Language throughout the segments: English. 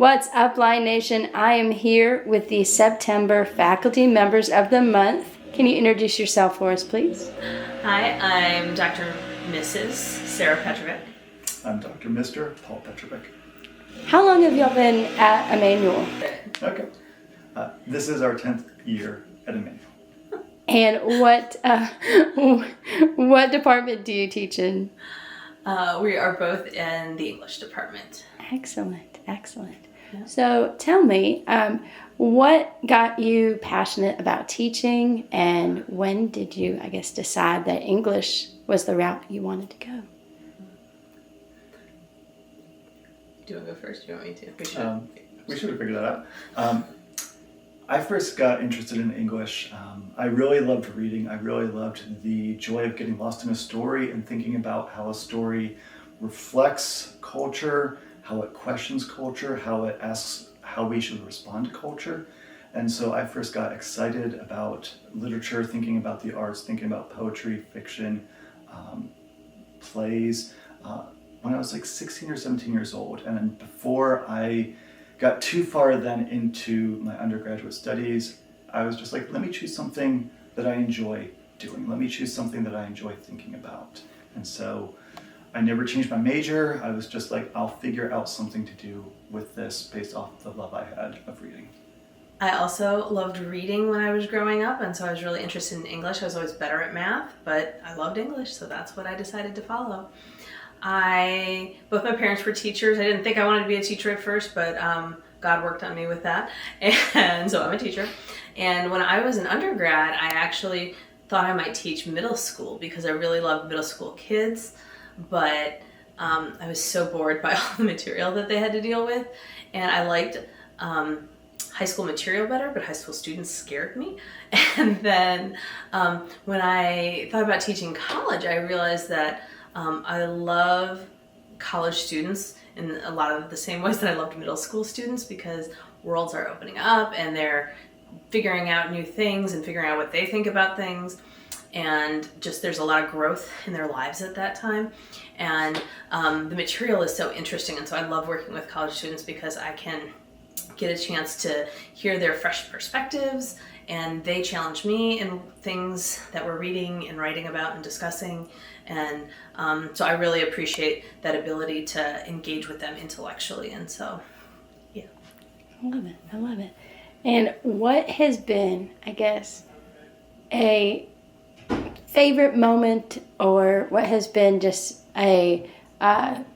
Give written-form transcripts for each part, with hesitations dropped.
What's up, Lion Nation? I am here with the September Faculty Members of the Month. Can you introduce yourself for us, please? Hi, I'm Dr. Mrs. Sarah Petrovic. I'm Dr. Mr. Paul Petrovic. How long have y'all been at Emmanuel? Okay. This is our 10th year at Emmanuel. And what department do you teach in? We are both in the English department. Excellent, excellent. Yeah. So tell me, what got you passionate about teaching, and when did you, decide that English was the route you wanted to go? Do you want to go first? Do you want me to? We should have figured that out. I first got interested in English. I really loved reading. I really loved the joy of getting lost in a story and thinking about how a story reflects culture, how it questions culture, how it asks how we should respond to culture. And so I first got excited about literature, thinking about the arts, thinking about poetry, fiction, plays, when I was like 16 or 17 years old. And then before I got too far then into my undergraduate studies, I was just like, let me choose something that I enjoy doing. Let me choose something that I enjoy thinking about. And so I never changed my major. I was just like, I'll figure out something to do with this based off the love I had of reading. I also loved reading when I was growing up, and so I was really interested in English. I was always better at math, but I loved English, so that's what I decided to follow. Both my parents were teachers. I didn't think I wanted to be a teacher at first, but God worked on me with that, and so I'm a teacher. And when I was an undergrad, I actually thought I might teach middle school because I really loved middle school kids, but I was so bored by all the material that they had to deal with, and I liked high school material better, but high school students scared me. And then when I thought about teaching college, I realized that I love college students in a lot of the same ways that I loved middle school students, because worlds are opening up and they're figuring out new things and figuring out what they think about things. And just there's a lot of growth in their lives at that time. And the material is so interesting. And so I love working with college students because I can get a chance to hear their fresh perspectives, and they challenge me in things that we're reading and writing about and discussing. And so I really appreciate that ability to engage with them intellectually. And so, yeah. I love it. And what has been, a favorite moment, or what has been just a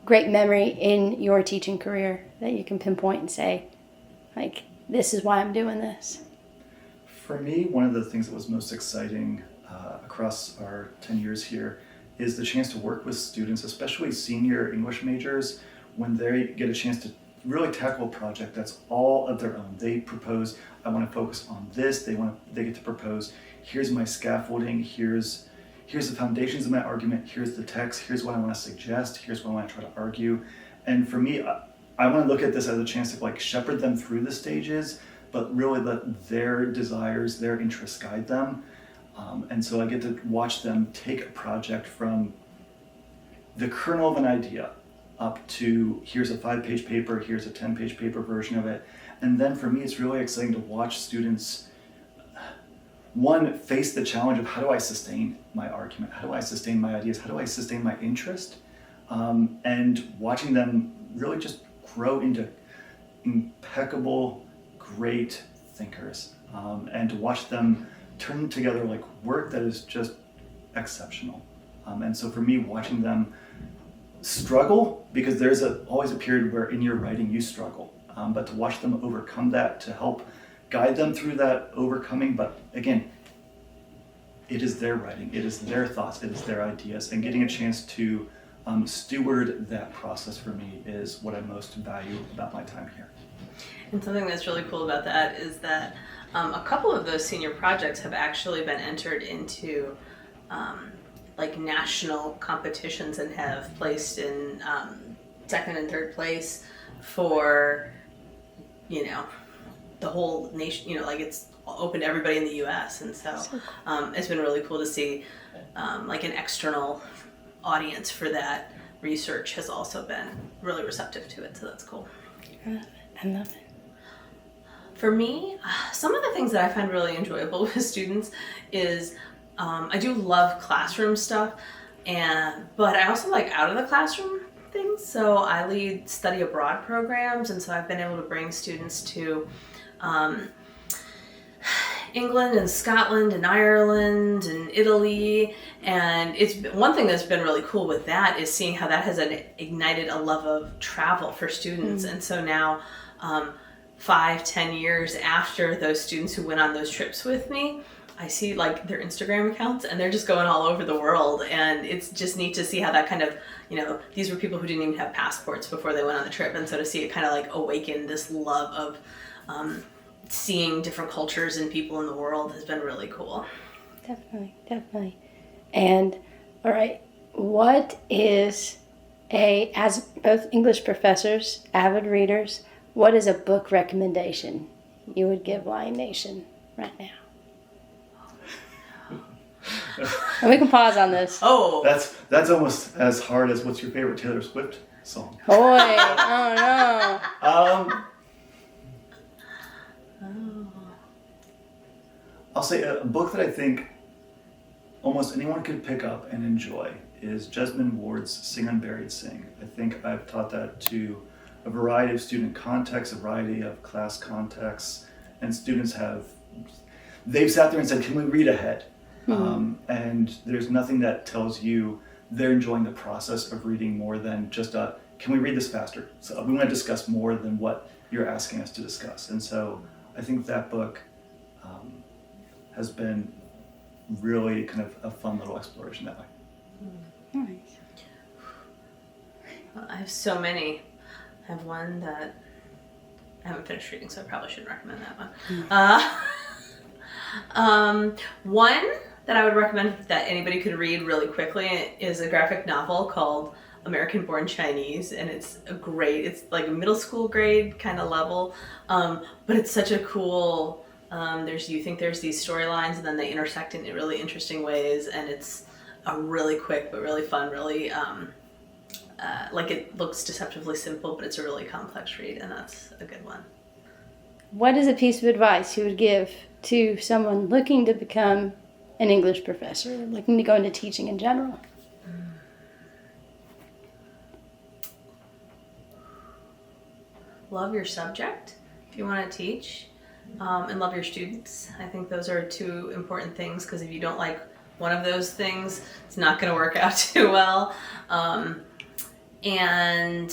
great memory in your teaching career that you can pinpoint and say, this is why I'm doing this? For me, one of the things that was most exciting across our 10 years here is the chance to work with students, especially senior English majors, when they get a chance to really tackle a project that's all of their own. They propose, I want to focus on this. They get to propose, here's my scaffolding, here's the foundations of my argument, here's the text, here's what I want to suggest, here's what I want to try to argue. And for me, I want to look at this as a chance to shepherd them through the stages, but really let their desires, their interests guide them. And so I get to watch them take a project from the kernel of an idea up to here's a 5-page paper, here's a 10-page paper version of it. And then for me, it's really exciting to watch students, one, face the challenge of how do I sustain my argument? How do I sustain my ideas? How do I sustain my interest? And watching them really just grow into impeccable, great thinkers, and to watch them turn together work that is just exceptional. And so for me, watching them struggle, because there's always a period where in your writing you struggle, but to watch them overcome that, to help guide them through that overcoming. But again, it is their writing, it is their thoughts, it is their ideas, and getting a chance to steward that process for me is what I most value about my time here. And something that's really cool about that is that a couple of those senior projects have actually been entered into national competitions and have placed in second and third place for, the whole nation, it's open to everybody in the US. And so it's been really cool to see an external audience for that research has also been really receptive to it. So that's cool. I love it. For me, some of the things that I find really enjoyable with students is I do love classroom stuff, but I also like out of the classroom things. So I lead study abroad programs, and so I've been able to bring students to England and Scotland and Ireland and Italy, and one thing that's been really cool with that is seeing how that has ignited a love of travel for students. And so now 5-10 years after those students who went on those trips with me, I see like their Instagram accounts and they're just going all over the world, and it's just neat to see how that kind of, these were people who didn't even have passports before they went on the trip, and so to see it kind of like awaken this love of seeing different cultures and people in the world has been really cool. Definitely. And all right, what is as both English professors, avid readers, what is a book recommendation you would give Lion Nation right now? And we can pause on this. Oh, that's almost as hard as what's your favorite Taylor Swift song? Boy, oh no. I'll say a book that I think almost anyone could pick up and enjoy is Jesmyn Ward's Sing Unburied Sing. I think I've taught that to a variety of student contexts, a variety of class contexts, and students they've sat there and said, can we read ahead? And there's nothing that tells you they're enjoying the process of reading more than just can we read this faster? So we want to discuss more than what you're asking us to discuss. And so I think that book has been really kind of a fun little exploration that way. Nice. Well, I have so many. I have one that I haven't finished reading, so I probably shouldn't recommend that one. One that I would recommend that anybody could read really quickly is a graphic novel called American Born Chinese, and it's like a middle school grade kind of level, but it's such a cool, you think there's these storylines and then they intersect in really interesting ways, and it's a really quick but really fun, really, like it looks deceptively simple, but it's a really complex read, and that's a good one. What is a piece of advice you would give to someone looking to become an English professor, looking to go into teaching in general? Love your subject if you want to teach, and love your students. I think those are two important things, because if you don't like one of those things, it's not going to work out too well. And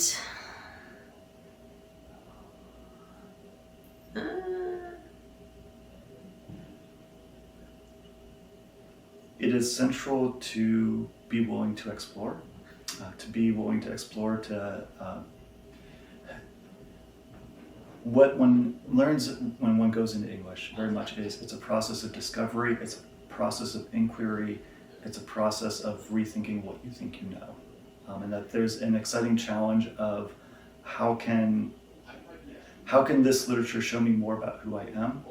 it is central to be willing to explore, what one learns when one goes into English very much is it's a process of discovery, it's a process of inquiry, it's a process of rethinking what you think you know. And that there's an exciting challenge of how can this literature show me more about who I am?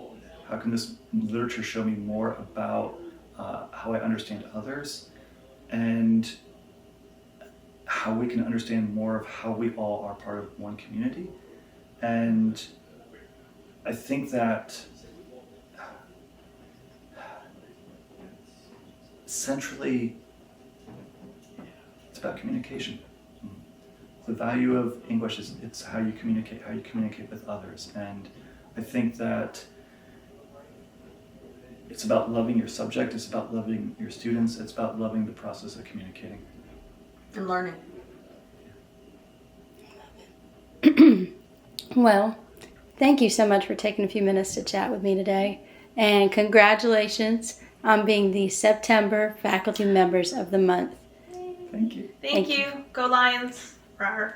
How can this literature show me more about how I understand others? And how we can understand more of how we all are part of one community. And I think that centrally, it's about communication. The value of English is it's how you communicate with others. And I think that it's about loving your subject, it's about loving your students, it's about loving the process of communicating. And learning. Well, thank you so much for taking a few minutes to chat with me today. And congratulations on being the September Faculty Members of the Month. Thank you. Thank you. Go Lions. Rawr.